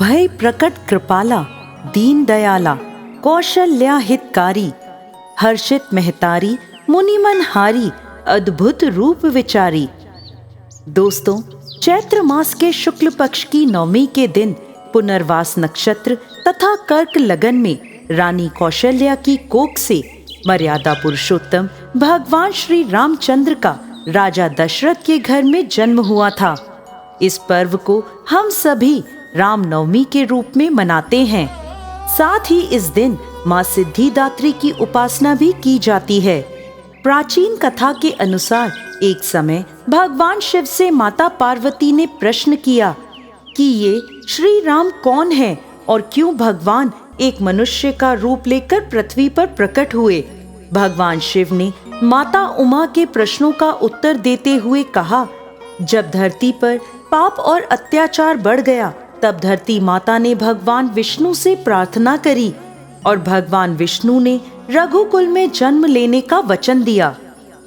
भय प्रकट कृपाला, दीन दयाला, कौशल्या हितकारी, हर्षित महतारी, मुनिमन हारी, अद्भुत रूप विचारी। दोस्तों, चैत्र मास के शुक्ल पक्ष की नवमी के दिन पुनर्वास नक्षत्र तथा कर्क लगन में रानी कौशल्या की कोख से मर्यादा पुरुषोत्तम भगवान श्री रामचंद्र का राजा दशरथ के घर में जन्म हुआ था। इस पर्व को हम सभी रामनवमी के रूप में मनाते हैं। साथ ही इस दिन माँ सिद्धिदात्री की उपासना भी की जाती है। प्राचीन कथा के अनुसार एक समय भगवान शिव से माता पार्वती ने प्रश्न किया कि ये श्री राम कौन है और क्यों भगवान एक मनुष्य का रूप लेकर पृथ्वी पर प्रकट हुए। भगवान शिव ने माता उमा के प्रश्नों का उत्तर देते हुए कहा, जब धरती पर पाप और अत्याचार बढ़ गया तब धरती माता ने भगवान विष्णु से प्रार्थना करी और भगवान विष्णु ने रघुकुल में जन्म लेने का वचन दिया।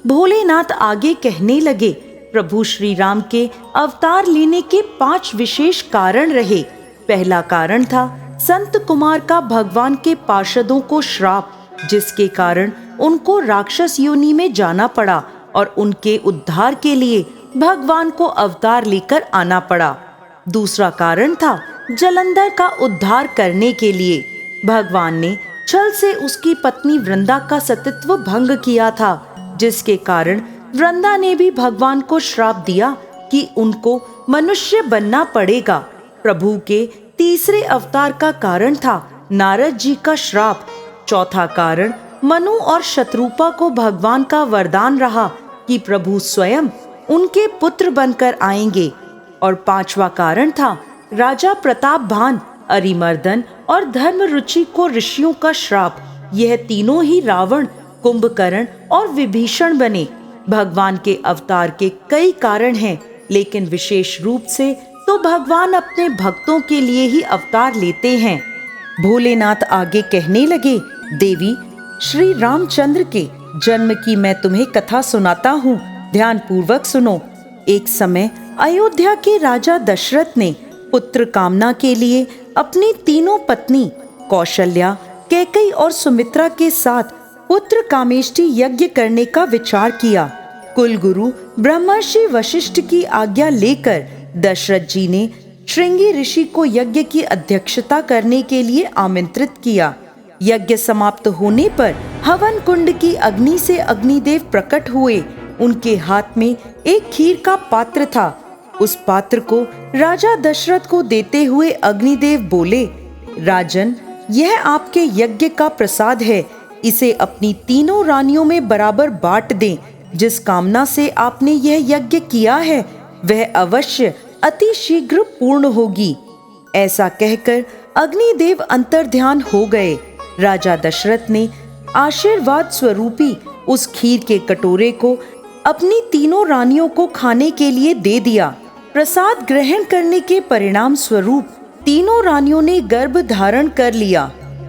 भोलेनाथ आगे कहने लगे, प्रभु श्री राम के अवतार लेने के 5 विशेष कारण रहे। पहला कारण था संत कुमार का भगवान के पार्षदों को श्राप, जिसके कारण उनको राक्षस योनि में जाना पड़ा और उनके उद्धार के लिए भगवान को अवतार लेकर आना पड़ा। दूसरा कारण था जलंधर का उद्धार करने के लिए भगवान ने छल से उसकी पत्नी वृंदा का सतीत्व भंग किया था, जिसके कारण वृंदा ने भी भगवान को श्राप दिया कि उनको मनुष्य बनना पड़ेगा। प्रभु के तीसरे अवतार का कारण था नारद जी का श्राप। चौथा कारण मनु और शत्रुपा को भगवान का वरदान रहा कि प्रभु स्वयं उनके पुत्र बनकर आएंगे। और 5वां कारण था राजा प्रताप भान, अरिमर्दन और धर्म रुचि को ऋषियों का श्राप। यह तीनों ही रावण, कुंभकर्ण और विभीषण बने। भगवान के अवतार के कई कारण हैं, लेकिन विशेष रूप से तो भगवान अपने भक्तों के लिए ही अवतार लेते हैं। भोलेनाथ आगे कहने लगे, देवी, श्री रामचंद्र के जन्म की मैं तुम्हें कथा सुनाता हूँ, ध्यान पूर्वक सुनो। एक समय अयोध्या के राजा दशरथ ने पुत्र कामना के लिए अपनी तीनों पत्नी कौशल्या, कैकेयी और सुमित्रा के साथ पुत्र कामेष्टि यज्ञ करने का विचार किया। कुलगुरु ब्रह्मर्षि वशिष्ठ की आज्ञा लेकर दशरथ जी ने श्रृंगी ऋषि को यज्ञ की अध्यक्षता करने के लिए आमंत्रित किया। यज्ञ समाप्त होने पर हवन कुंड की अग्नि से अग्निदेव प्रकट हुए। उनके हाथ में एक खीर का पात्र था। उस पात्र को राजा दशरथ को देते हुए अग्निदेव बोले, राजन, यह आपके यज्ञ का प्रसाद है। इसे अपनी तीनों रानियों में बराबर बांट दें। जिस कामना से आपने यह यज्ञ किया है वह अवश्य अति शीघ्र पूर्ण होगी। ऐसा कहकर अग्निदेव अंतर्ध्यान हो गए। राजा दशरथ ने आशीर्वाद स्वरूपी उस खीर के कटोरे को अपनी तीनों रानियों को खाने के लिए दे दिया। प्रसाद ग्रहण करने के परिणाम स्वरूप तीनों रानियों ने गर्भ धारण कर लिया।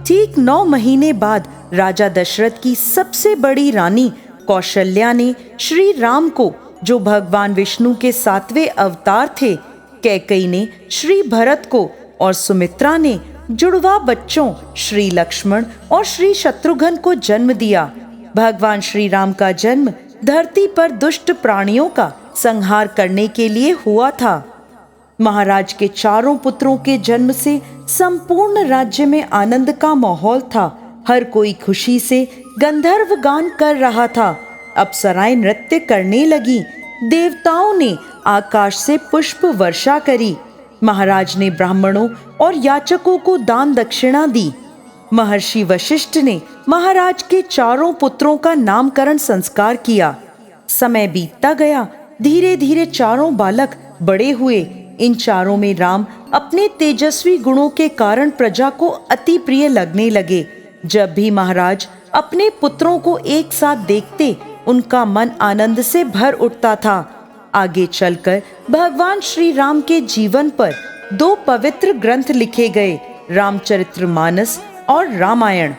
ठीक 9 महीने बाद राजा दशरथ की सबसे बड़ी रानी कौशल्या ने श्री राम को, जो भगवान विष्णु के 7वें अवतार थे, कैकेयी ने श्री भरत को और सुमित्रा ने जुड़वा बच्चों श्री लक्ष्मण और श्री शत्रुघ्न को जन्म दिया। भगवान श्री राम का जन्म धरती पर दुष्ट प्राणियों का संहार करने के लिए हुआ था। महाराज के चारों पुत्रों के जन्म से संपूर्ण राज्य में आनंद का माहौल था। हर कोई खुशी से गंधर्व गान कर रहा था। अप्सराएं नृत्य करने लगी। देवताओं ने आकाश से पुष्प वर्षा करी। महाराज ने ब्राह्मणों और याचकों को दान दक्षिणा दी। महर्षि वशिष्ठ ने महाराज के चारों पुत्रों का नामकरण संस्कार किया। समय बीतता गया। धीरे धीरे चारों बालक बड़े हुए। इन चारों में राम अपने तेजस्वी गुणों के कारण प्रजा को अति प्रिय लगने लगे। जब भी महाराज अपने पुत्रों को एक साथ देखते, उनका मन आनंद से भर उठता था। आगे चलकर भगवान श्री राम के जीवन पर 2 पवित्र ग्रंथ लिखे गए, रामचरितमानस और रामायण।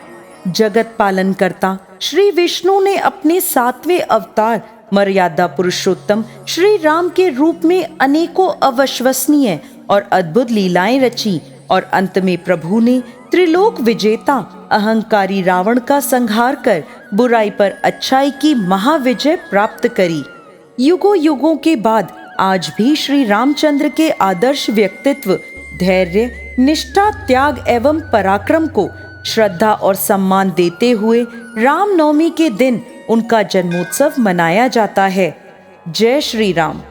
जगत पालन करता श्री विष्णु ने अपने 7वें अवतार मर्यादा पुरुषोत्तम श्री राम के रूप में अनेकों अविश्वसनीय और अद्भुत लीलाएं रची। और अंत में प्रभु ने त्रिलोक विजेता अहंकारी रावण का संहार कर बुराई पर अच्छाई की महाविजय प्राप्त करी। युगों युगों के बाद आज भी श्री रामचंद्र के आदर्श व्यक्तित्व, धैर्य, निष्ठा, त्याग एवं पराक्रम को श्रद्धा और सम्मान देते हुए रामनवमी के दिन उनका जन्मोत्सव मनाया जाता है। जय श्री राम।